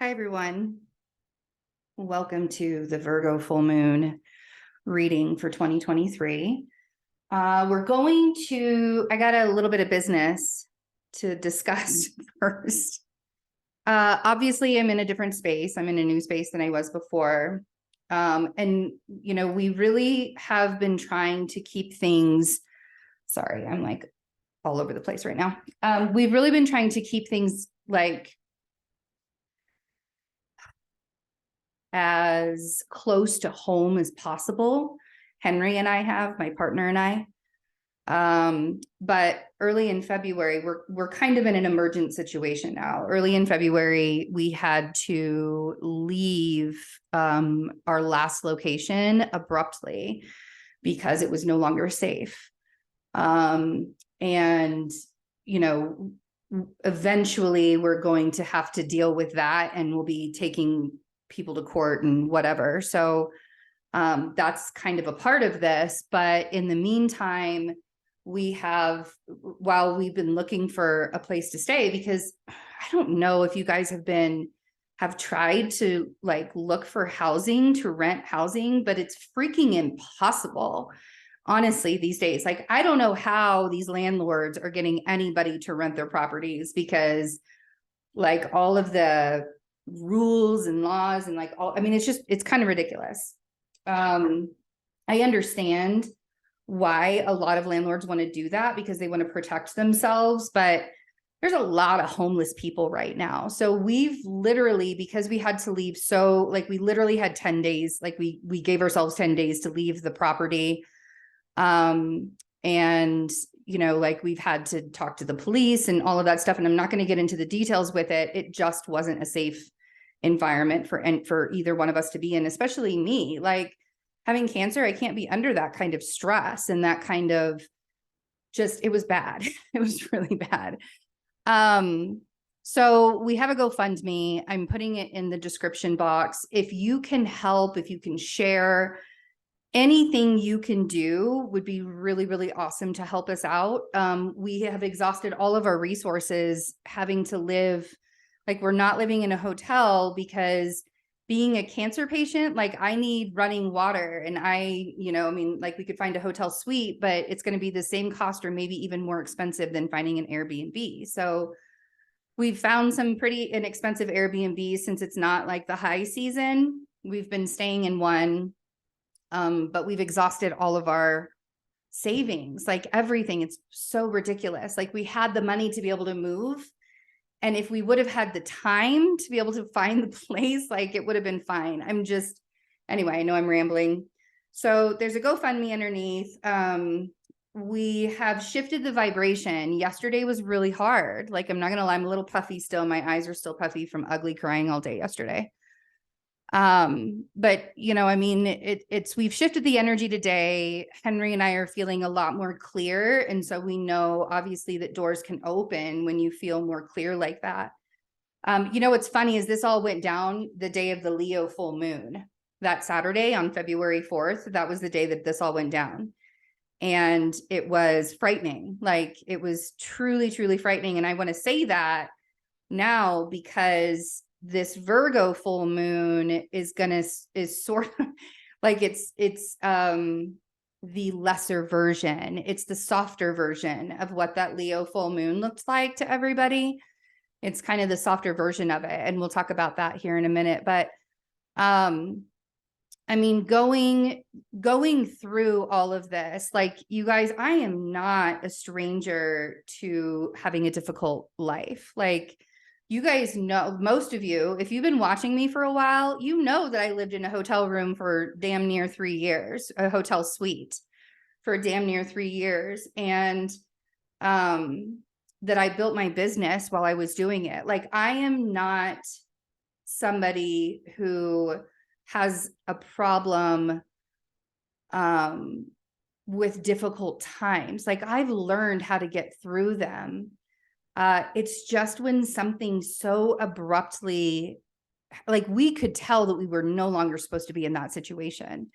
Hi, everyone. Welcome to the Virgo full moon reading for 2023. I got a little bit of business to discuss first. Obviously, I'm in a different space. I'm in a new space than I was before. We really have been trying to keep things, sorry, I'm like all over the place right now. We've really been trying to keep things like as close to home as possible. Henry and I have, my partner and I. But early in February, we're kind of in an emergent situation now. Early in February, we had to leave our last location abruptly because it was no longer safe. Eventually we're going to have to deal with that, and we'll be taking people to court and whatever. So that's kind of a part of this. But in the meantime, while we've been looking for a place to stay, because I don't know if you guys have tried to look for housing, to rent housing, but it's freaking impossible, honestly, these days. I don't know how these landlords are getting anybody to rent their properties, because all of the rules and laws and it's kind of ridiculous. I understand why a lot of landlords want to do that, because they want to protect themselves, but there's a lot of homeless people right now. So we've literally, because we had to leave, we literally had 10 days, we gave ourselves 10 days to leave the property. We've had to talk to the police and all of that stuff. And I'm not going to get into the details with it. It just wasn't a safe environment for either one of us to be in, especially me. Having cancer, I can't be under that kind of stress and that kind of it was bad. It was really bad. So we have a GoFundMe. I'm putting it in the description box. If you can help, if you can share, anything you can do would be really, really awesome to help us out. We have exhausted all of our resources having to live, we're not living in a hotel, because being a cancer patient, I need running water, and we could find a hotel suite, but it's going to be the same cost or maybe even more expensive than finding an Airbnb. So we've found some pretty inexpensive Airbnbs since it's not the high season. We've been staying in one. But we've exhausted all of our savings, everything. It's so ridiculous. We had the money to be able to move. And if we would have had the time to be able to find the place, it would have been fine. Anyway, I know I'm rambling. So there's a GoFundMe underneath. We have shifted the vibration. Yesterday was really hard. I'm not going to lie, I'm a little puffy still. My eyes are still puffy from ugly crying all day yesterday. We've shifted the energy today. Henry and I are feeling a lot more clear. And so we know obviously that doors can open when you feel more clear like that. What's funny is this all went down the day of the Leo full moon, that Saturday on February 4th. That was the day that this all went down. And it was frightening. It was truly, truly frightening. And I want to say that now because this Virgo full moon is sort of it's the lesser version. It's the softer version of what that Leo full moon looked like to everybody. It's kind of the softer version of it. And we'll talk about that here in a minute. But going through all of this, you guys, I am not a stranger to having a difficult life. You guys know, most of you, if you've been watching me for a while, you know that I lived in a hotel room for damn near 3 years, a hotel suite for damn near 3 years. And that I built my business while I was doing it. I am not somebody who has a problem with difficult times. I've learned how to get through them. It's just when something so abruptly, we could tell that we were no longer supposed to be in that situation.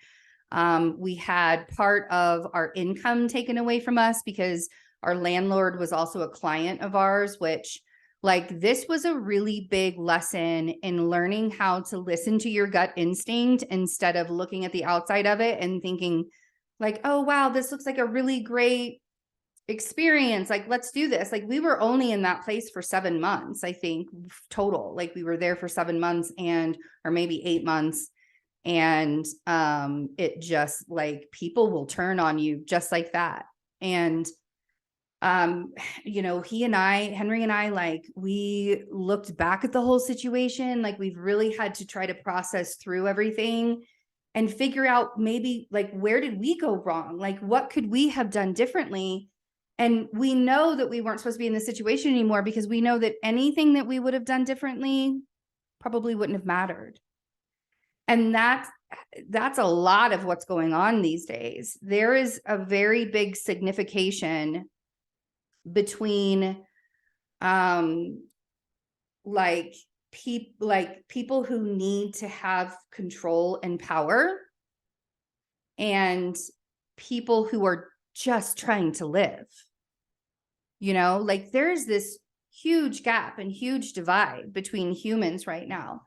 We had part of our income taken away from us because our landlord was also a client of ours, which Like, this was a really big lesson in learning how to listen to your gut instinct instead of looking at the outside of it and thinking like, oh, wow, this looks like a really great experience. Like, let's do this. Like, we were only in that place for 7 months, I think, total. Like, we were there for 7 months or maybe 8 months. And it just, like, people will turn on you just like that. And Henry and I, like, we looked back at the whole situation. Like, we've really had to try to process through everything and figure out maybe, like, where did we go wrong? Like, what could we have done differently? And we know that we weren't supposed to be in this situation anymore, because we know that anything that we would have done differently probably wouldn't have mattered. And that's a lot of what's going on these days. There is a very big signification between people who need to have control and power and people who are just trying to live. Like, there's this huge gap and huge divide between humans right now.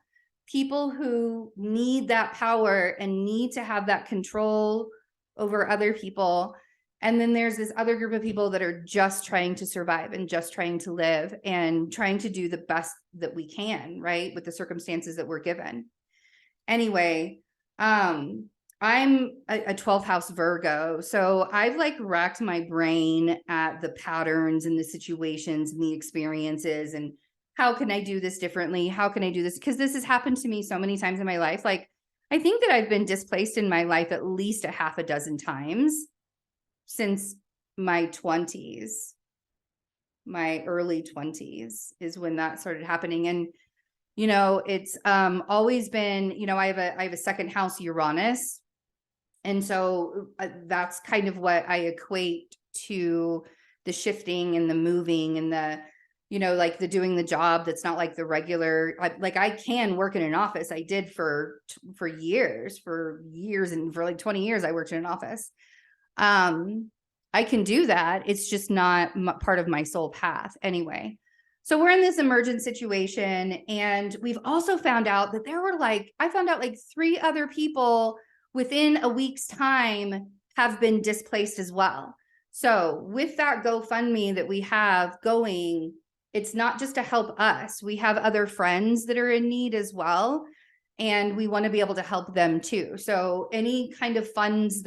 People who need that power and need to have that control over other people. And then there's this other group of people that are just trying to survive and just trying to live and trying to do the best that we can, right, with the circumstances that we're given. Anyway, I'm a 12th house Virgo. So I've, like, racked my brain at the patterns and the situations and the experiences and how can I do this differently? How can I do this? Because this has happened to me so many times in my life. Like, I think that I've been displaced in my life at least a half a dozen times since my 20s. My early 20s is when that started happening. And, it's always been, I have a second house Uranus. And so that's kind of what I equate to the shifting and the moving and the, like, the doing the job that's not like the regular, like, I can work in an office. I did for years, and for like 20 years I worked in an office. I can do that. It's just not part of my soul path anyway. So we're in this emergent situation, and we've also found out that I found out like 3 other people within a week's time have been displaced as well. So with that GoFundMe that we have going, it's not just to help us. We have other friends that are in need as well, and we want to be able to help them too. So any kind of funds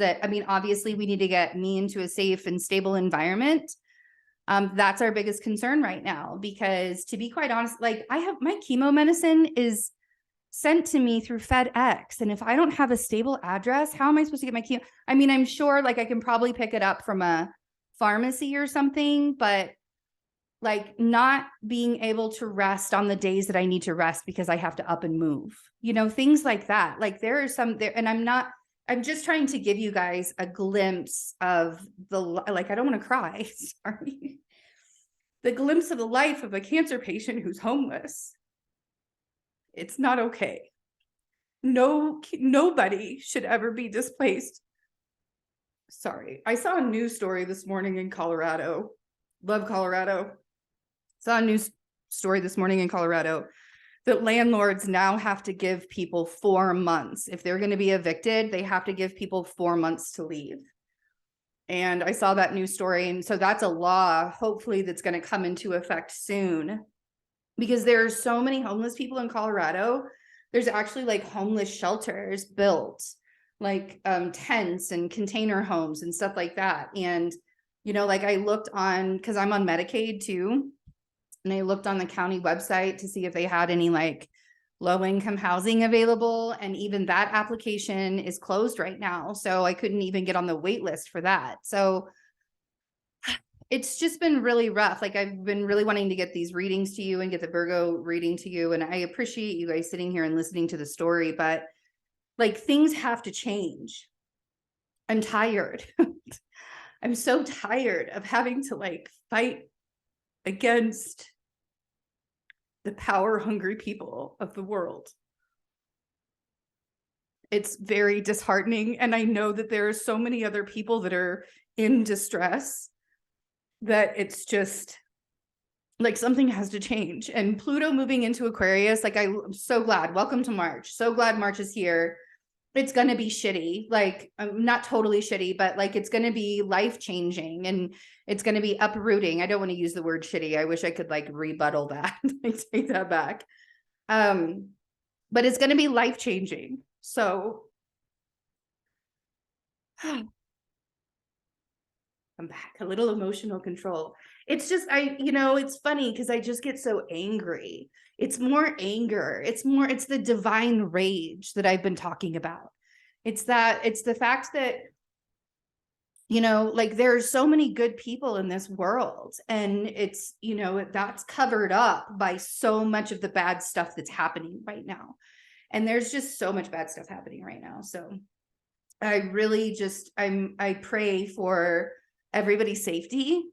obviously we need to get me into a safe and stable environment. That's our biggest concern right now, because, to be quite honest, like, I have my chemo medicine is sent to me through FedEx. And if I don't have a stable address, how am I supposed to get my chemo? I'm sure, like, I can probably pick it up from a pharmacy or something, but, like, not being able to rest on the days that I need to rest because I have to up and move, things like that. Like, there are some there, and I'm just trying to give you guys a glimpse of I don't want to cry. Sorry. The glimpse of the life of a cancer patient who's homeless. It's not okay. Nobody should ever be displaced. Sorry. I saw a news story this morning in Colorado. Love Colorado. Saw a news story this morning in Colorado that landlords now have to give people 4 months. If they're going to be evicted, they have to give people 4 months to leave. And I saw that news story. And so that's a law, hopefully, that's going to come into effect soon, because there are so many homeless people in Colorado. There's actually, like, homeless shelters built, like tents and container homes and stuff like that. And, like, I looked on, because I'm on Medicaid too, and I looked on the county website to see if they had any, like, low-income housing available. And even that application is closed right now. So I couldn't even get on the wait list for that. So it's just been really rough. Like, I've been really wanting to get these readings to you and get the Virgo reading to you. And I appreciate you guys sitting here and listening to the story, but, like, things have to change. I'm tired. I'm so tired of having to, like, fight against the power-hungry people of the world. It's very disheartening. And I know that there are so many other people that are in distress that it's just, Like something has to change. And Pluto moving into Aquarius, like I'm so glad. Welcome to March. So glad March is here. It's going to be shitty. Like not totally shitty, but like it's going to be life changing and it's going to be uprooting. I don't want to use the word shitty. I wish I could like rebuttal that. I take that back. But it's going to be life changing. So I'm back, a little emotional control. It's just, it's funny because I just get so angry. It's more anger. It's the divine rage that I've been talking about. It's the fact that, like there's so many good people in this world and it's, that's covered up by so much of the bad stuff that's happening right now. And there's just so much bad stuff happening right now. So I really just, I pray for everybody's safety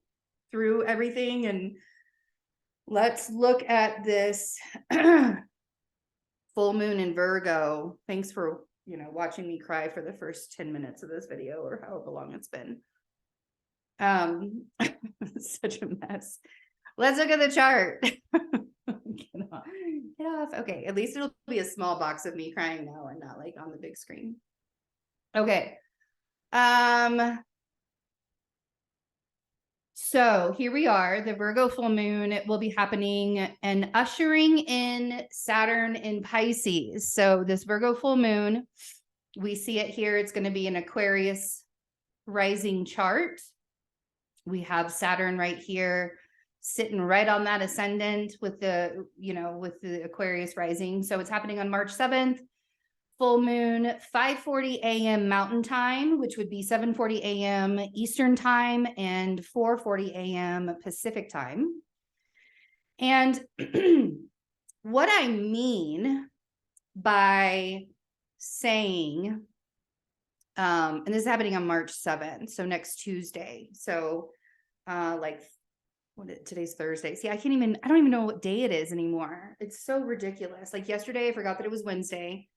through everything. And let's look at this full moon in Virgo. Thanks for, watching me cry for the first 10 minutes of this video or however long it's been. Such a mess. Let's look at the chart. Get off. Okay, at least it'll be a small box of me crying now and not like on the big screen. Okay. So here we are, the Virgo full moon. It will be happening and ushering in Saturn in Pisces. So this Virgo full moon, we see it here. It's going to be an Aquarius rising chart. We have Saturn right here sitting right on that ascendant with the, with the Aquarius rising. So it's happening on March 7th. Full moon, 5:40 a.m. Mountain Time, which would be 7:40 a.m. Eastern Time and 4:40 a.m. Pacific Time. And what I mean by saying, and this is happening on March 7th, so next Tuesday. So today's Thursday. See, I don't even know what day it is anymore. It's so ridiculous. Like yesterday, I forgot that it was Wednesday.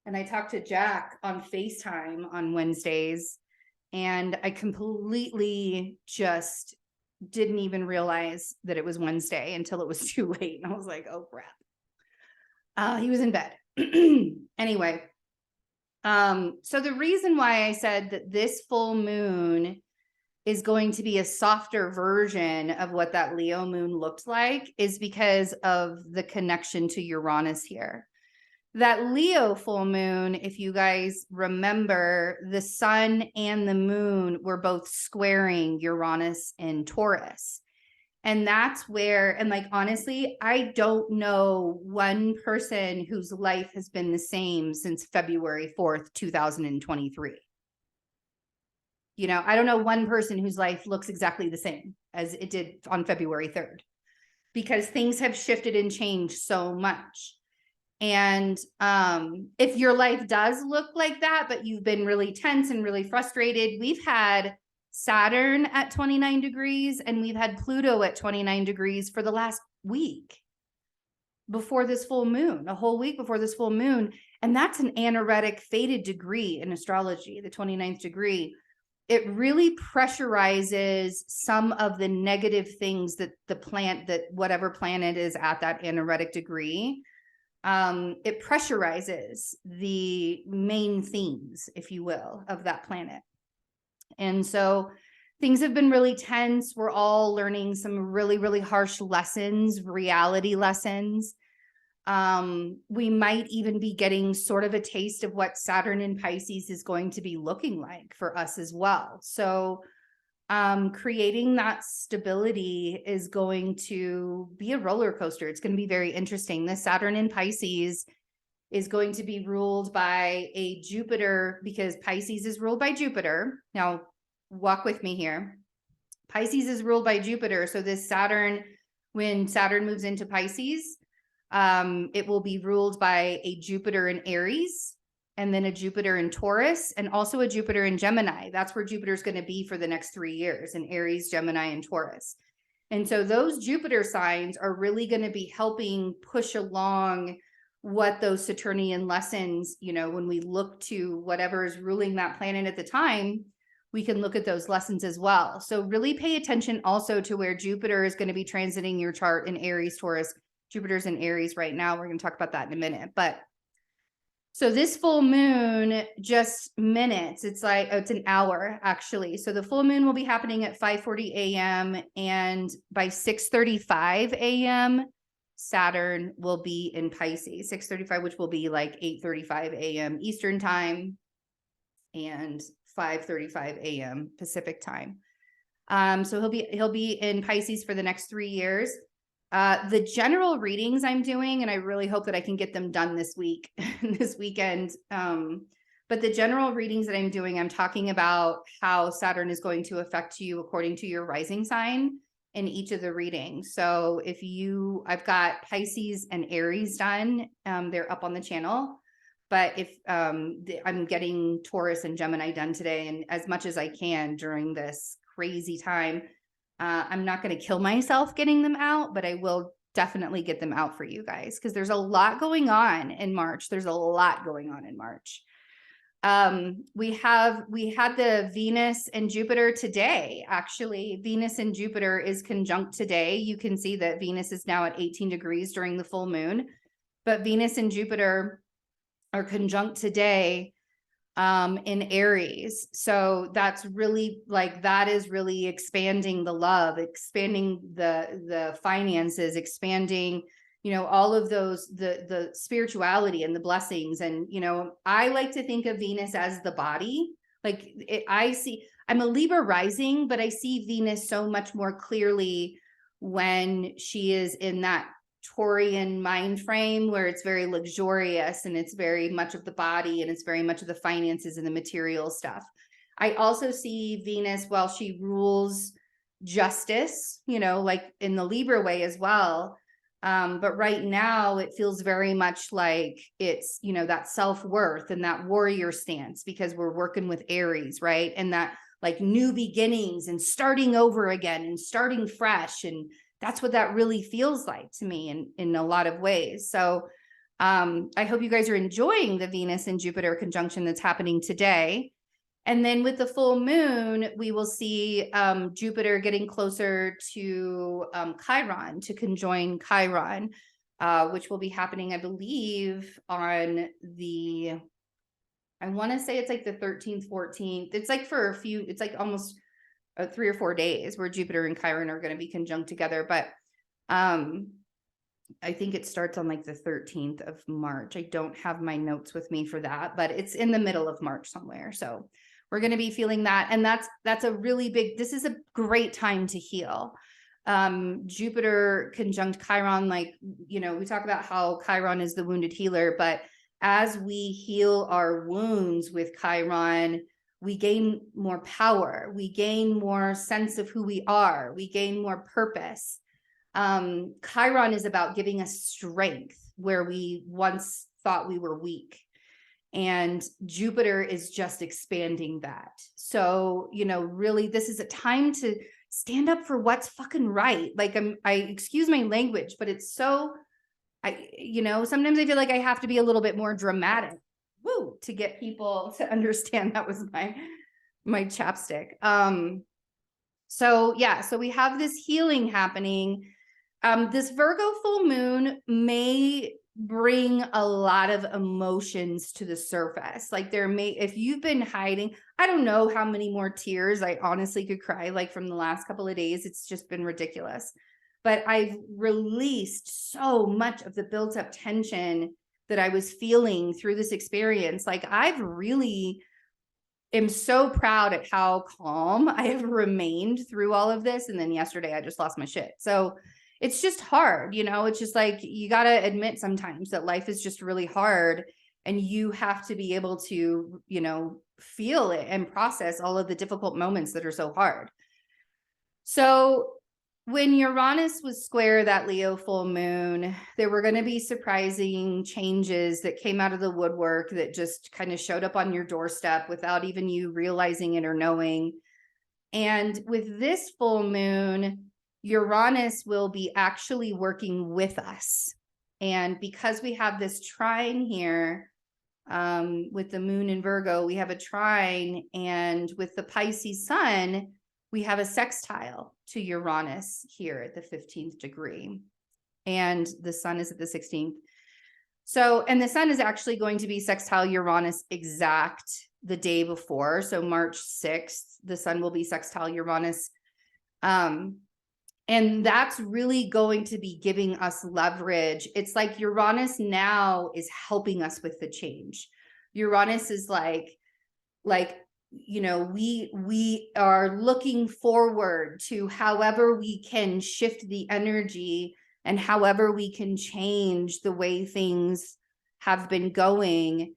And I talked to Jack on FaceTime on Wednesdays, and I completely just didn't even realize that it was Wednesday until it was too late. And I was like, oh crap. He was in bed. Anyway, so the reason why I said that this full moon is going to be a softer version of what that Leo moon looked like is because of the connection to Uranus here. That Leo full moon, if you guys remember, the sun and the moon were both squaring Uranus and Taurus. And that's where, and like, honestly, I don't know one person whose life has been the same since February 4th, 2023. I don't know one person whose life looks exactly the same as it did on February 3rd, because things have shifted and changed so much. And if your life does look like that, but you've been really tense and really frustrated, we've had Saturn at 29 degrees and we've had Pluto at 29 degrees for the last week before this full moon, a whole week before this full moon. And that's an anaretic fated degree in astrology, the 29th degree. It really pressurizes some of the negative things that whatever planet is at that anaretic degree. It pressurizes the main themes, if you will, of that planet. And so things have been really tense. We're all learning some really, really harsh lessons, reality lessons. We might even be getting sort of a taste of what Saturn in Pisces is going to be looking like for us as well. So creating that stability is going to be a roller coaster. It's going to be very interesting. This Saturn in Pisces is going to be ruled by a Jupiter, because Pisces is ruled by Jupiter. Now, walk with me here. Pisces is ruled by Jupiter. So this Saturn, when Saturn moves into Pisces, it will be ruled by a Jupiter in Aries, and then a Jupiter in Taurus, and also a Jupiter in Gemini. That's where Jupiter's going to be for the next 3 years, in Aries, Gemini, and Taurus. And so those Jupiter signs are really going to be helping push along what those Saturnian lessons, when we look to whatever is ruling that planet at the time, we can look at those lessons as well. So really pay attention also to where Jupiter is going to be transiting your chart in Aries, Taurus. Jupiter's in Aries right now. We're going to talk about that in a minute. But so this full moon, just minutes, it's like, it's an hour actually. So the full moon will be happening at 5:40 a.m. and by 6:35 a.m., Saturn will be in Pisces, 6:35, which will be like 8:35 a.m. Eastern time and 5:35 a.m. Pacific time. So he'll be in Pisces for the next 3 years. The general readings I'm doing, and I really hope that I can get them done this week, this weekend. But the general readings that I'm doing, I'm talking about how Saturn is going to affect you according to your rising sign in each of the readings. So I've got Pisces and Aries done. They're up on the channel. But if I'm getting Taurus and Gemini done today, and as much as I can during this crazy time, I'm not going to kill myself getting them out, but I will definitely get them out for you guys because there's a lot going on in March. There's a lot going on in March. We had the Venus and Jupiter today. Actually, Venus and Jupiter is conjunct today. You can see that Venus is now at 18 degrees during the full moon, but Venus and Jupiter are conjunct today in Aries. So that's really that is really expanding the love, expanding the finances, expanding, all of those, the spirituality and the blessings. And, I like to think of Venus as the body. I'm a Libra rising, but I see Venus so much more clearly when she is in that Taurian mind frame where it's very luxurious and it's very much of the body and it's very much of the finances and the material stuff. I also see Venus while she rules justice, like in the Libra way as well. But right now it feels very much like it's, that self-worth and that warrior stance because we're working with Aries, right? And that like new beginnings and starting over again and starting fresh. And that's what that really feels like to me in a lot of ways. So I hope you guys are enjoying the Venus and Jupiter conjunction that's happening today. And then with the full moon, we will see Jupiter getting closer to Chiron, to conjoin Chiron, which will be happening, I believe, on I want to say it's like the 13th, 14th. It's like it's like almost 3 or 4 days where Jupiter and Chiron are going to be conjunct together. But I think it starts on like the 13th of March. I don't have my notes with me for that, but it's in the middle of March somewhere. So we're going to be feeling that. And that's a really big, this is a great time to heal. Jupiter conjunct Chiron, we talk about how Chiron is the wounded healer, but as we heal our wounds with Chiron, we gain more power. We gain more sense of who we are. We gain more purpose. Chiron is about giving us strength where we once thought we were weak. And Jupiter is just expanding that. So, really, this is a time to stand up for what's fucking right. I excuse my language, but it's so, sometimes I feel like I have to be a little bit more dramatic. To get people to understand. That was my chapstick. So we have this healing happening. This Virgo full moon may bring a lot of emotions to the surface. If you've been hiding, I don't know how many more tears I honestly could cry from the last couple of days. It's just been ridiculous. But I've released so much of the built up tension that I was feeling through this experience. I've really am so proud at how calm I have remained through all of this. And then yesterday I just lost my shit. So it's just hard, it's just you got to admit sometimes that life is just really hard and you have to be able to, feel it and process all of the difficult moments that are so hard. So when Uranus was square that Leo full moon, there were going to be surprising changes that came out of the woodwork that just kind of showed up on your doorstep without even you realizing it or knowing. And with this full moon, Uranus will be actually working with us. And because we have this trine here, With the moon in Virgo, we have a trine, and with the Pisces sun, we have a sextile to Uranus here at the 15th degree, and the sun is at the 16th. So, and the sun is actually going to be sextile Uranus exact the day before. So March 6th, the sun will be sextile Uranus. And that's really going to be giving us leverage. It's like Uranus now is helping us with the change. Uranus is like, you know, we are looking forward to however we can shift the energy and however we can change the way things have been going.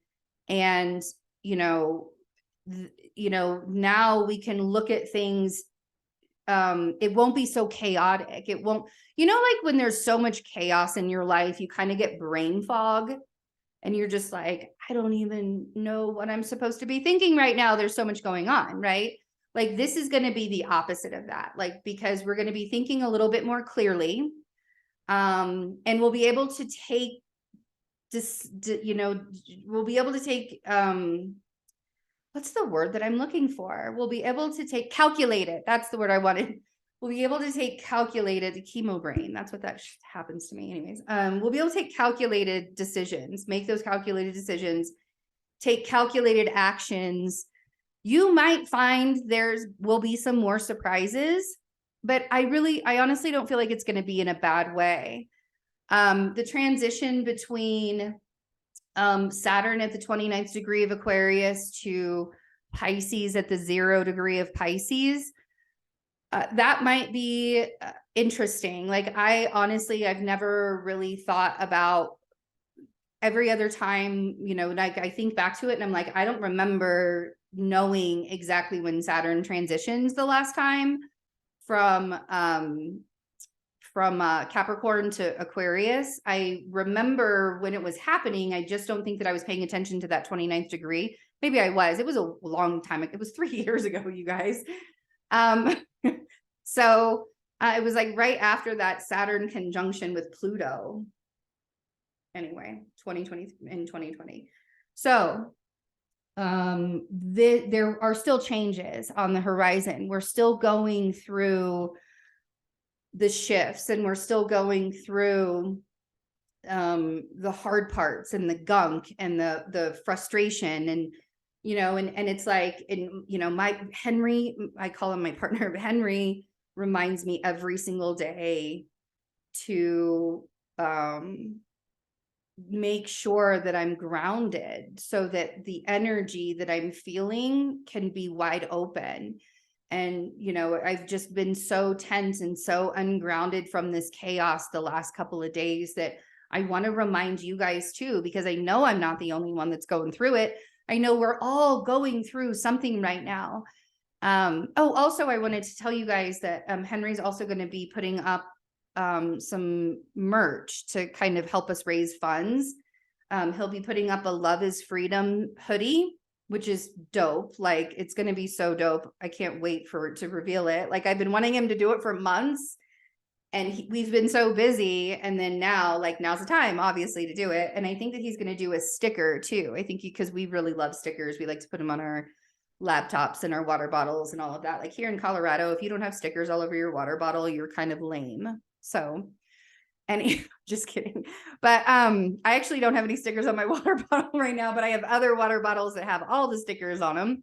And, now we can look at things. It won't be so chaotic. It won't, like when there's so much chaos in your life, you kind of get brain fog and you're just like, I don't even know what I'm supposed to be thinking right now. There's so much going on, right? Like this is going to be the opposite of that, like, because we're going to be thinking a little bit more clearly. And we'll be able to take this, we'll be able to take, what's the word that I'm looking for? We'll be able to take calculated. That's the word I wanted. We'll be able to take calculated chemo brain. That's what that happens to me anyways. We'll be able to take calculated decisions, make those calculated decisions, take calculated actions. You might find will be some more surprises, but I honestly don't feel like it's going to be in a bad way. The transition between Saturn at the 29th degree of Aquarius to Pisces at the 0 degree of Pisces, that might be interesting. Like I've never really thought about every other time, like I think back to it and I'm like, I don't remember knowing exactly when Saturn transitions the last time from Capricorn to Aquarius. I remember when it was happening. I just don't think that I was paying attention to that 29th degree. Maybe I was. It was a long time. It was 3 years ago, you guys. So it was like right after that Saturn conjunction with Pluto. Anyway, 2020. So there are still changes on the horizon. We're still going through the shifts and we're still going through the hard parts and the gunk and the frustration and and it's like, my Henry, I call him my partner, Henry, reminds me every single day to make sure that I'm grounded so that the energy that I'm feeling can be wide open. And, I've just been so tense and so ungrounded from this chaos the last couple of days that I want to remind you guys too, because I know I'm not the only one that's going through it. I know we're all going through something right now. Also, I wanted to tell you guys that Henry's also going to be putting up some merch to kind of help us raise funds. He'll be putting up a Love is Freedom hoodie, which is dope. Like, it's going to be so dope. I can't wait to reveal it. Like, I've been wanting him to do it for months and we've been so busy. And then now's the time, obviously, to do it. And I think that he's going to do a sticker too. I think because we really love stickers. We like to put them on our laptops and our water bottles and all of that. Like here in Colorado, if you don't have stickers all over your water bottle, you're kind of lame. So, and just kidding. But I actually don't have any stickers on my water bottle right now, but I have other water bottles that have all the stickers on them.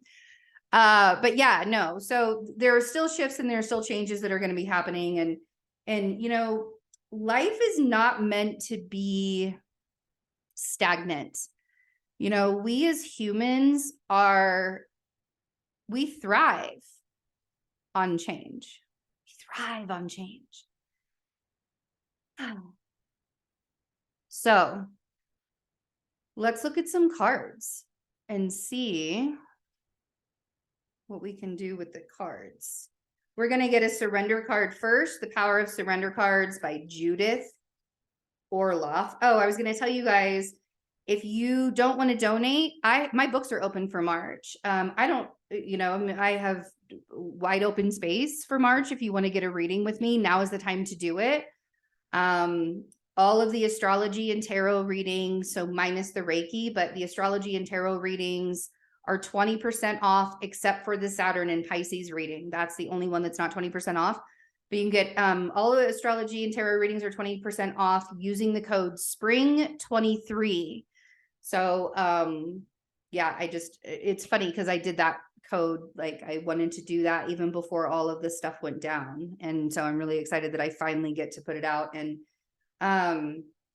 But yeah, no. So there are still shifts and there are still changes that are going to be happening. And life is not meant to be stagnant. We as humans we thrive on change. We thrive on change. So let's look at some cards and see what we can do with the cards. We're going to get a surrender card first, The Power of Surrender Cards by Judith Orloff. Oh, I was going to tell you guys, if you don't want to donate, my books are open for March. I have wide open space for March. If you want to get a reading with me, now is the time to do it. all of the astrology and tarot readings, so minus the Reiki, but the astrology and tarot readings are 20% off, except for the Saturn and Pisces reading. That's the only one that's not 20% off. But you can get all of the astrology and tarot readings are 20% off using the code SPRING23. So yeah, it's funny because I did that code, like I wanted to do that even before all of this stuff went down. And so I'm really excited that I finally get to put it out. And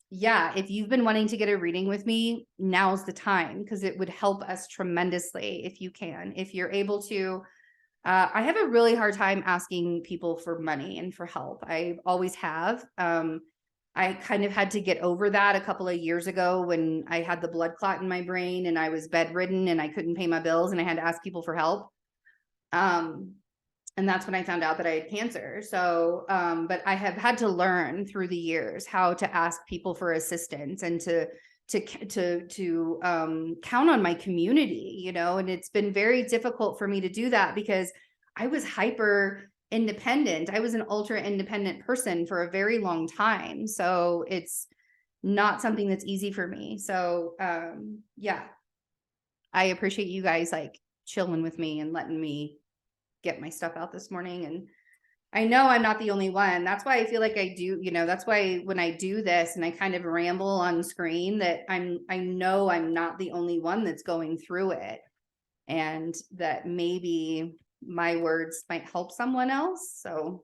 yeah, if you've been wanting to get a reading with me, now's the time, because it would help us tremendously if you can, if you're able to. I have a really hard time asking people for money and for help. I always have. I kind of had to get over that a couple of years ago when I had the blood clot in my brain and I was bedridden and I couldn't pay my bills and I had to ask people for help. And that's when I found out that I had cancer. So, but I have had to learn through the years how to ask people for assistance and to count on my community, you know, and it's been very difficult for me to do that because I was hyper independent. I was an ultra independent person for a very long time. So it's not something that's easy for me. So, yeah, I appreciate you guys like chilling with me and letting me get my stuff out this morning. And I know I'm not the only one. That's why I feel like I do, you know, that's why when I do this and I kind of ramble on screen, that I know I'm not the only one that's going through it, and that maybe my words might help someone else. So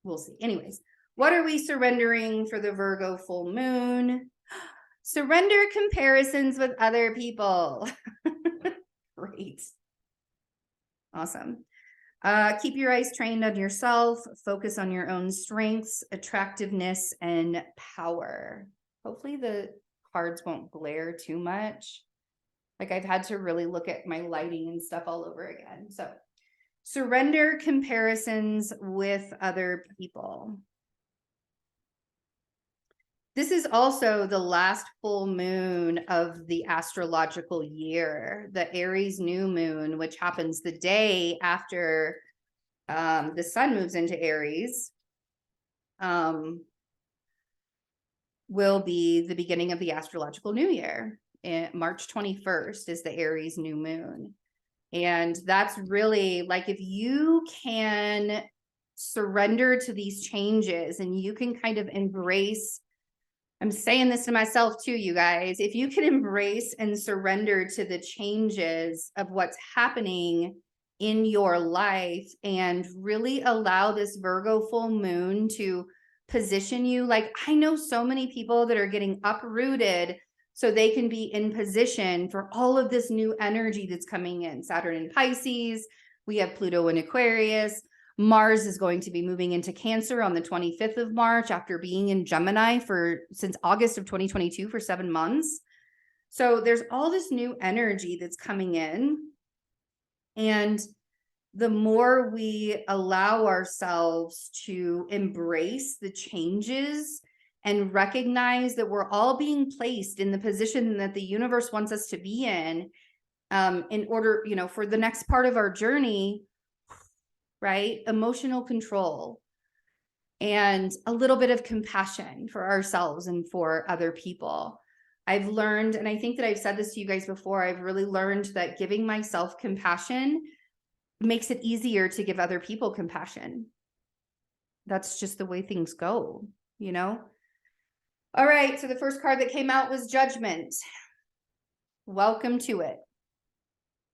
we'll see. Anyways, what are we surrendering for the Virgo full moon? Surrender comparisons with other people. Great. Awesome. Keep your eyes trained on yourself. Focus on your own strengths, attractiveness, and power. Hopefully the cards won't glare too much. Like I've had to really look at my lighting and stuff all over again. So surrender comparisons with other people. This is also the last full moon of the astrological year, the Aries new moon, which happens the day after the sun moves into Aries, will be the beginning of the astrological new year. March 21st is the Aries new moon. And that's really like, if you can surrender to these changes and you can kind of embrace, I'm saying this to myself too, you guys, if you can embrace and surrender to the changes of what's happening in your life and really allow this Virgo full moon to position you. Like I know so many people that are getting uprooted so they can be in position for all of this new energy that's coming in. Saturn in Pisces, we have Pluto in Aquarius. Mars is going to be moving into Cancer on the 25th of March after being in Gemini since August of 2022 for 7 months. So there's all this new energy that's coming in. And the more we allow ourselves to embrace the changes and recognize that we're all being placed in the position that the universe wants us to be in order, you know, for the next part of our journey, right? Emotional control and a little bit of compassion for ourselves and for other people. I've learned, and I think that I've said this to you guys before, I've really learned that giving myself compassion makes it easier to give other people compassion. That's just the way things go, you know? All right, so the first card that came out was Judgment. Welcome to it.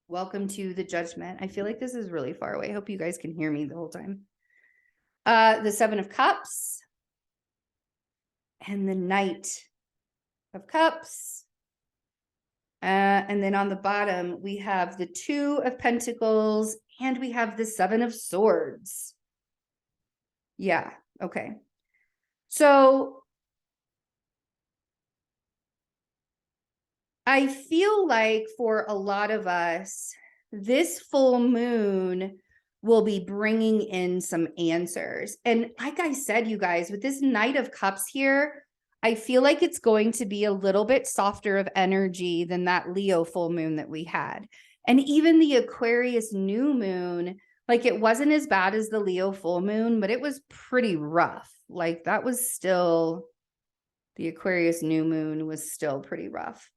Welcome to the Judgment. I feel like this is really far away. I hope you guys can hear me the whole time. The Seven of Cups and the Knight of Cups. And then on the bottom, we have the Two of Pentacles and we have the Seven of Swords. Yeah, okay. So I feel like for a lot of us, this full moon will be bringing in some answers. And like I said, you guys, with this Knight of Cups here, I feel like it's going to be a little bit softer of energy than that Leo full moon that we had. And even the Aquarius new moon, like it wasn't as bad as the Leo full moon, but it was pretty rough. Like that was still The Aquarius new moon was still pretty rough.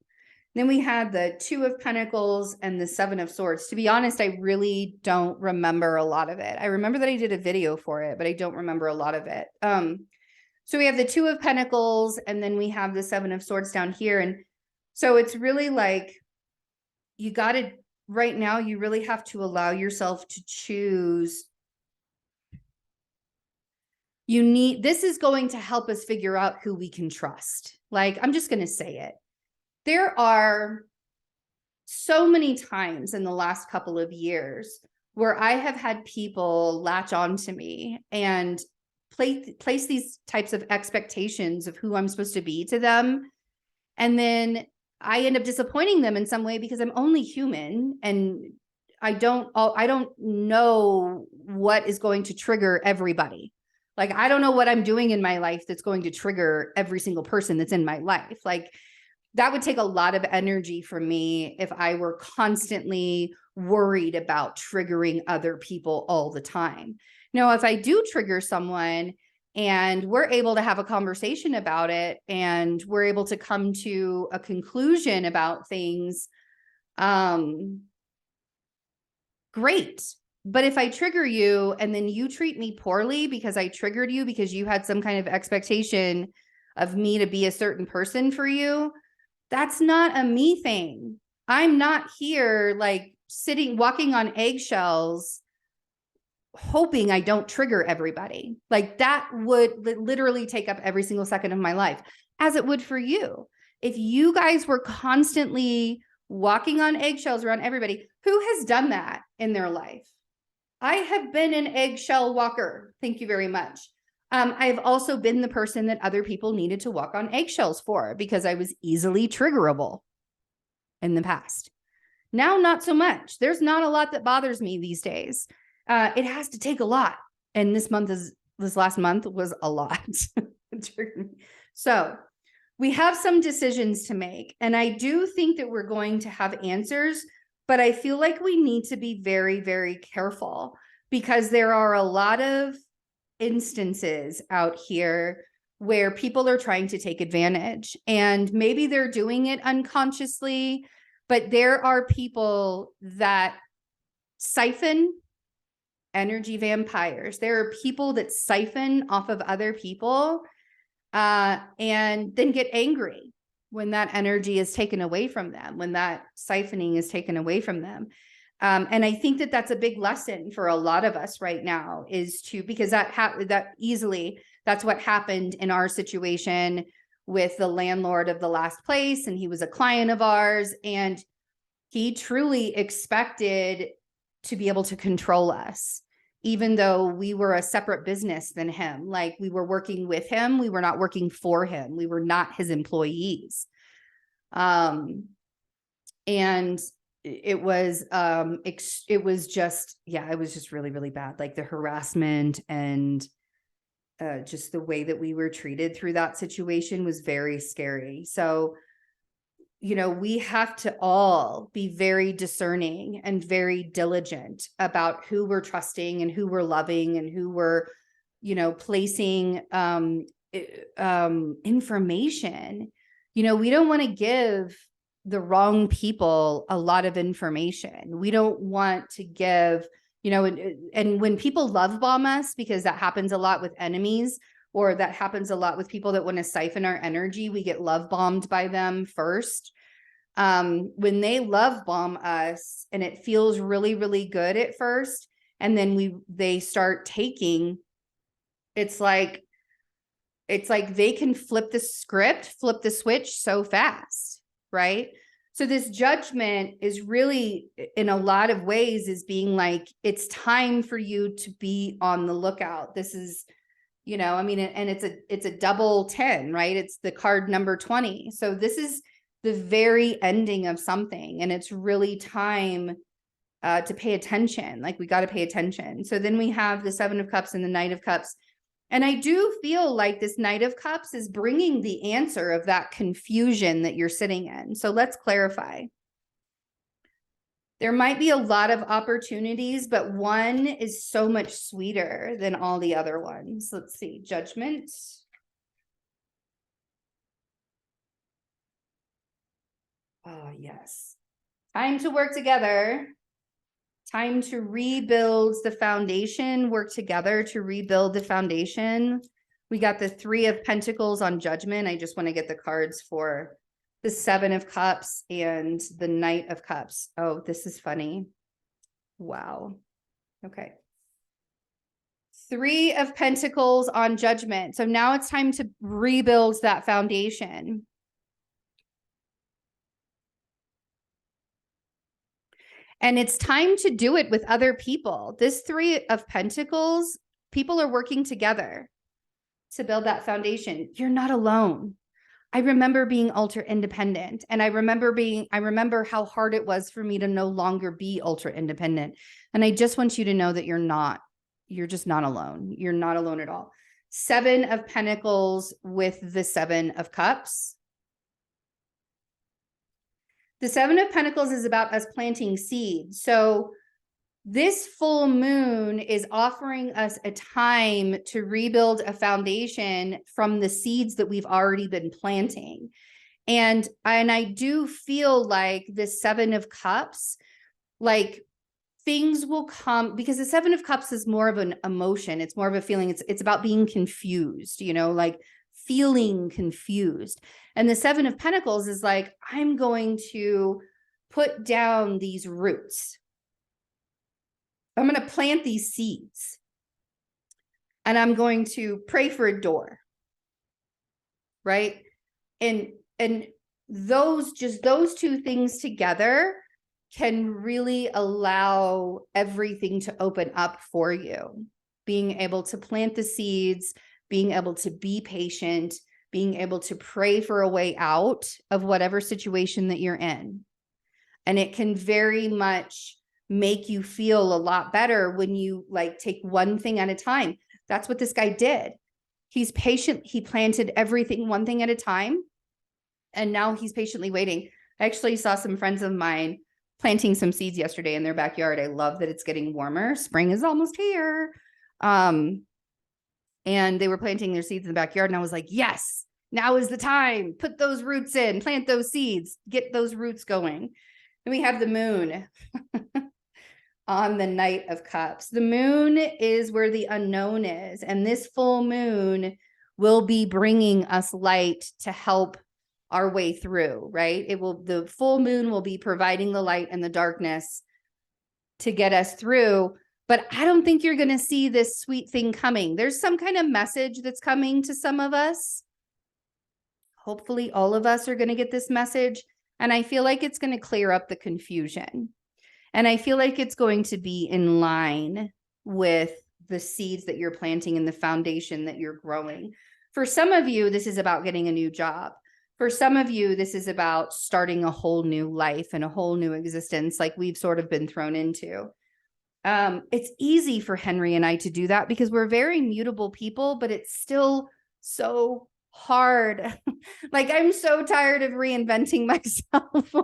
Then we had the Two of Pentacles and the Seven of Swords. To be honest, I really don't remember a lot of it. I remember that I did a video for it, but I don't remember a lot of it. So we have the Two of Pentacles, and then we have the Seven of Swords down here. And so it's really like, you got to, right now, you really have to allow yourself to choose. This is going to help us figure out who we can trust. Like, I'm just going to say it. There are so many times in the last couple of years where I have had people latch on to me and place these types of expectations of who I'm supposed to be to them. And then I end up disappointing them in some way because I'm only human and I don't know what is going to trigger everybody. Like, I don't know what I'm doing in my life that's going to trigger every single person that's in my life. Like, that would take a lot of energy from me if I were constantly worried about triggering other people all the time. Now, if I do trigger someone and we're able to have a conversation about it and we're able to come to a conclusion about things, great. But if I trigger you and then you treat me poorly because I triggered you because you had some kind of expectation of me to be a certain person for you, that's not a me thing. I'm not here like walking on eggshells, hoping I don't trigger everybody. Like, that would literally take up every single second of my life, as it would for you. If you guys were constantly walking on eggshells around everybody, who has done that in their life? I have been an eggshell walker. Thank you very much. I've also been the person that other people needed to walk on eggshells for because I was easily triggerable in the past. Now, not so much. There's not a lot that bothers me these days. It has to take a lot. And this last month was a lot. So we have some decisions to make. And I do think that we're going to have answers, but I feel like we need to be very, very careful because there are a lot of instances out here where people are trying to take advantage, and maybe they're doing it unconsciously, but there are people that siphon energy vampires. There are people that siphon off of other people and then get angry when that energy is taken away from them, when that siphoning is taken away from them. And I think that that's a big lesson for a lot of us right now, is to, because that's what happened in our situation with the landlord of the last place. And he was a client of ours, and he truly expected to be able to control us, even though we were a separate business than him. Like, we were working with him. We were not working for him. We were not his employees. And it was just really, really bad. Like, the harassment and just the way that we were treated through that situation was very scary. So, we have to all be very discerning and very diligent about who we're trusting and who we're loving and who we're, placing information. We don't want to give the wrong people a lot of information. We don't want to give, and when people love bomb us, because that happens a lot with enemies, or that happens a lot with people that want to siphon our energy, we get love bombed by them first. When they love bomb us and it feels really, really good at first, and then they start taking, it's like they can flip the switch so fast, right? So this judgment is really, in a lot of ways, is being like, it's time for you to be on the lookout. This is, and it's a double 10, right? It's the card number 20. So this is the very ending of something, and it's really time to pay attention. Like, we got to pay attention. So then we have the Seven of Cups and the Knight of Cups. And I do feel like this Knight of Cups is bringing the answer of that confusion that you're sitting in. So let's clarify. There might be a lot of opportunities, but one is so much sweeter than all the other ones. Let's see. Judgment. Oh, yes. Time to work together. Time to rebuild the foundation, work together to rebuild the foundation. We got the 3 of Pentacles on Judgment. I just want to get the cards for the 7 of Cups and the Knight of Cups. Oh, this is funny. Wow. Okay. 3 of Pentacles on Judgment. So now it's time to rebuild that foundation. And it's time to do it with other people. This 3 of Pentacles, people are working together to build that foundation. You're not alone. I remember being ultra independent, and I remember how hard it was for me to no longer be ultra independent. And I just want you to know that you're just not alone. You're not alone at all. 7 of Pentacles with the 7 of Cups. The 7 of Pentacles is about us planting seeds. So this full moon is offering us a time to rebuild a foundation from the seeds that we've already been planting. And I do feel like the 7 of Cups, like things will come, because the 7 of Cups is more of an emotion. It's more of a feeling. It's about being confused, like feeling confused. And the 7 of Pentacles is like, I'm going to put down these roots. I'm going to plant these seeds, and I'm going to pray for a door. Right. And those 2 things together can really allow everything to open up for you. Being able to plant the seeds, being able to be patient, being able to pray for a way out of whatever situation that you're in. And it can very much make you feel a lot better when you take one thing at a time. That's what this guy did. He's patient. He planted everything one thing at a time. And now he's patiently waiting. I actually saw some friends of mine planting some seeds yesterday in their backyard. I love that it's getting warmer. Spring is almost here. And they were planting their seeds in the backyard. And I was like, yes, now is the time. Put those roots in, plant those seeds, get those roots going. Then we have the moon on the Knight of Cups. The moon is where the unknown is. And this full moon will be bringing us light to help our way through, right? The full moon will be providing the light and the darkness to get us through. But I don't think you're going to see this sweet thing coming. There's some kind of message that's coming to some of us. Hopefully all of us are going to get this message. And I feel like it's going to clear up the confusion. And I feel like it's going to be in line with the seeds that you're planting and the foundation that you're growing. For some of you, this is about getting a new job. For some of you, this is about starting a whole new life and a whole new existence, like we've sort of been thrown into. It's easy for Henry and I to do that because we're very mutable people, but it's still so hard. I'm so tired of reinventing myself.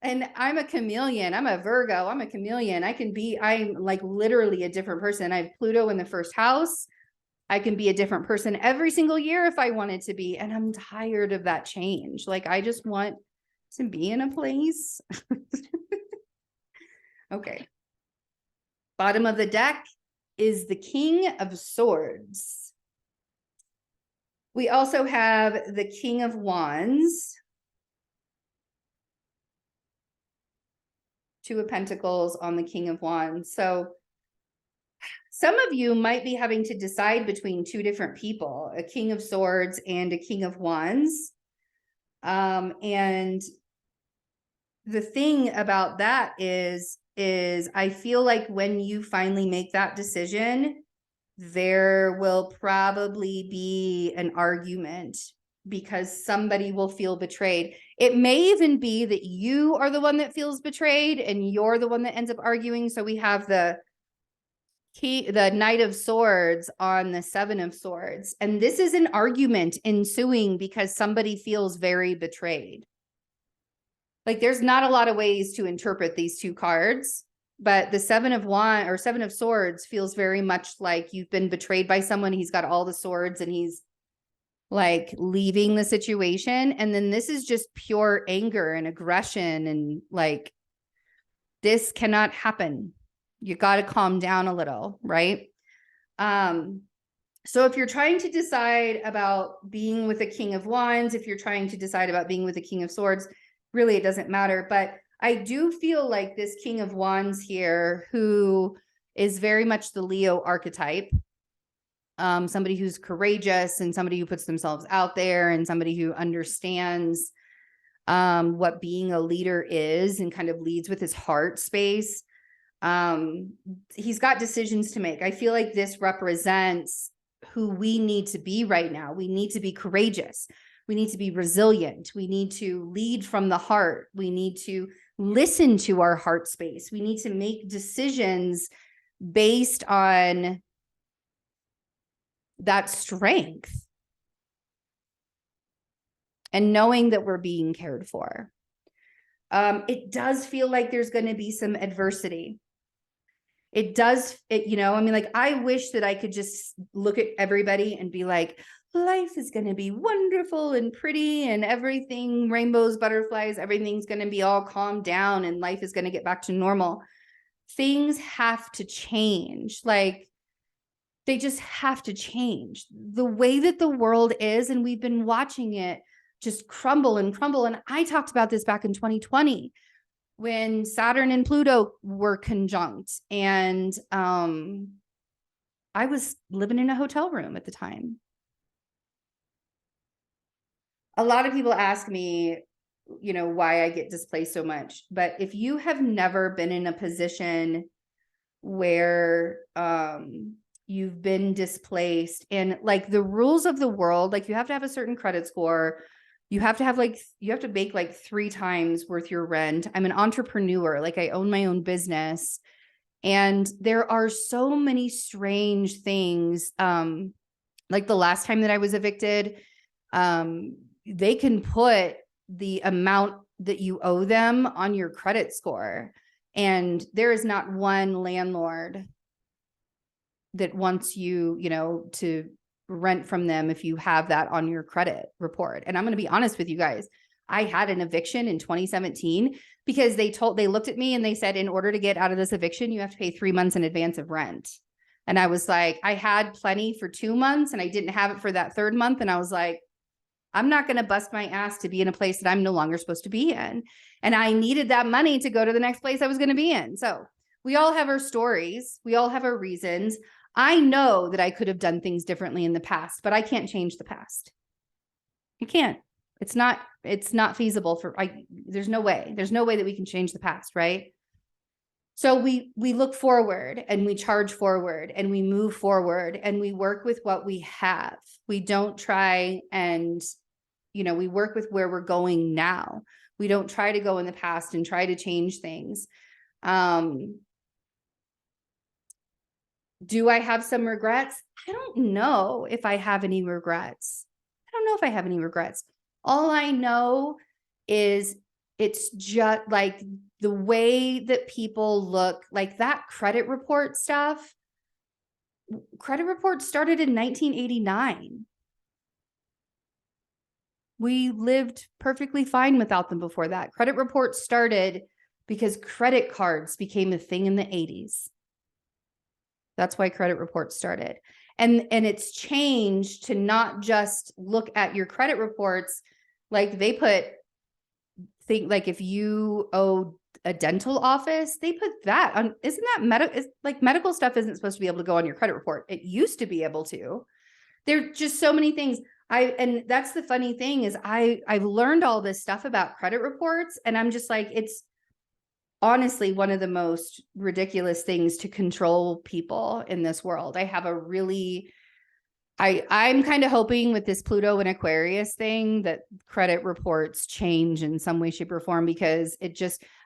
I'm a chameleon. I'm a Virgo. I'm a chameleon. I'm literally a different person. I have Pluto in the first house. I can be a different person every single year if I wanted to be. And I'm tired of that change. I just want to be in a place. Okay. Bottom of the deck is the King of Swords. We also have the King of Wands. 2 of Pentacles on the King of Wands. So some of you might be having to decide between 2 different people, a King of Swords and a King of Wands. And the thing about that is I feel like when you finally make that decision, there will probably be an argument because somebody will feel betrayed. It may even be that you are the one that feels betrayed and you're the one that ends up arguing. So we have the Knight of Swords on the 7 of Swords. And this is an argument ensuing because somebody feels very betrayed. There's not a lot of ways to interpret these 2 cards, but the 7 of Swords feels very much like you've been betrayed by someone. He's got all the swords and he's like leaving the situation. And then this is just pure anger and aggression. And like, this cannot happen. You got to calm down a little, right? So if you're trying to decide about being with a King of Wands, if you're trying to decide about being with a King of Swords, really, it doesn't matter. But I do feel like this King of Wands here, who is very much the Leo archetype, somebody who's courageous and somebody who puts themselves out there and somebody who understands what being a leader is and kind of leads with his heart space. He's got decisions to make. I feel like this represents who we need to be right now. We need to be courageous. We need to be resilient. We need to lead from the heart. We need to listen to our heart space. We need to make decisions based on that strength and knowing that we're being cared for. It does feel like there's going to be some adversity. It does, you know, I mean, like, I wish that I could just look at everybody and be like, life is going to be wonderful and pretty and everything, rainbows, butterflies, everything's going to be all calmed down and life is going to get back to normal. Things have to change. Like, they just have to change. The way that the world is, and we've been watching it just crumble and crumble. And I talked about this back in 2020 when Saturn and Pluto were conjunct. And I was living in a hotel room at the time. A lot of people ask me, you know, why I get displaced so much. But if you have never been in a position where you've been displaced and like the rules of the world, like you have to have a certain credit score. You have to have like, you have to make like 3 times worth your rent. I'm an entrepreneur, like I own my own business. And there are so many strange things. Like the last time that I was evicted, they can put the amount that you owe them on your credit score. And there is not one landlord that wants you, you know, to rent from them if you have that on your credit report. And I'm going to be honest with you guys. I had an eviction in 2017 because they looked at me and they said, in order to get out of this eviction, you have to pay 3 months in advance of rent. And I was like, I had plenty for 2 months and I didn't have it for that 3rd month. And I was like, I'm not going to bust my ass to be in a place that I'm no longer supposed to be in. And I needed that money to go to the next place I was going to be in. So we all have our stories. We all have our reasons. I know that I could have done things differently in the past, but I can't change the past. You can't. It's not feasible for, there's no way that we can change the past, right? So we look forward and we charge forward and we move forward and we work with what we have. We don't try and, you know, we work with where we're going now. We don't try to go in the past and try to change things. Do I have some regrets? I don't know if I have any regrets. All I know is it's just like the way that people look, like that credit report stuff. Credit reports started in 1989. We lived perfectly fine without them before that. Credit reports started because credit cards became a thing in the 80s. That's why credit reports started. And it's changed to not just look at your credit reports. Like they like if you owe a dental office, they put that on. Isn't that like medical stuff isn't supposed to be able to go on your credit report. It used to be able to. There are just so many things. And that's the funny thing is I've learned all this stuff about credit reports and I'm just like, it's honestly one of the most ridiculous things to control people in this world. I have I'm kind of hoping with this Pluto and Aquarius thing that credit reports change in some way, shape, or form, because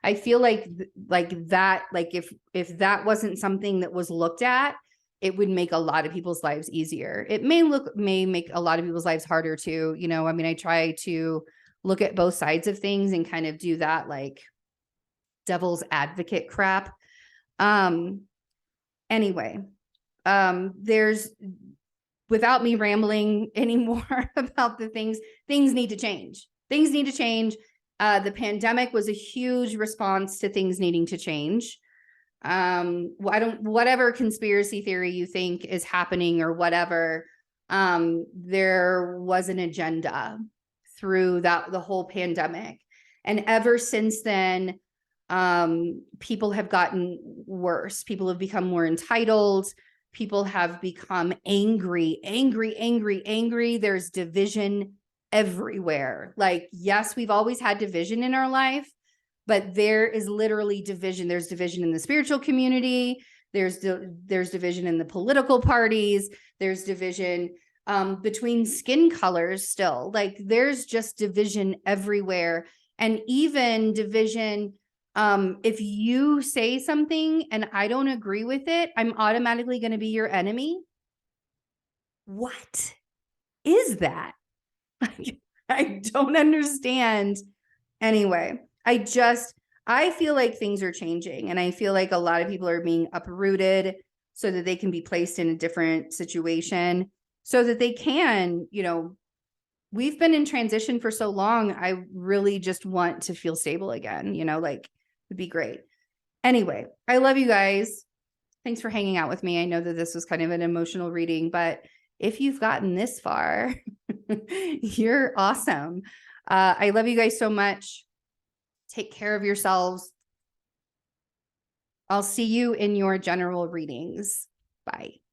I feel like that, like if that wasn't something that was looked at, it would make a lot of people's lives easier. It may make a lot of people's lives harder too. You know, I mean, I try to look at both sides of things and kind of do that like devil's advocate crap. Anyway, there's without me rambling anymore about the things need to change. Things need to change. The pandemic was a huge response to things needing to change. Whatever conspiracy theory you think is happening or whatever, there was an agenda through the whole pandemic. And ever since then, people have gotten worse. People have become more entitled. People have become angry. There's division everywhere. Like, yes, we've always had division in our life, but there is literally division. There's division in the spiritual community. There's division in the political parties. There's division between skin colors still. Like, there's just division everywhere. And even division, if you say something and I don't agree with it, I'm automatically going to be your enemy. What is that? I don't understand. Anyway, I feel like things are changing, and I feel like a lot of people are being uprooted so that they can be placed in a different situation, so that they can, we've been in transition for so long. I really just want to feel stable again, like it'd be great. Anyway, I love you guys. Thanks for hanging out with me. I know that this was kind of an emotional reading, but if you've gotten this far, you're awesome. I love you guys so much. Take care of yourselves. I'll see you in your general readings. Bye.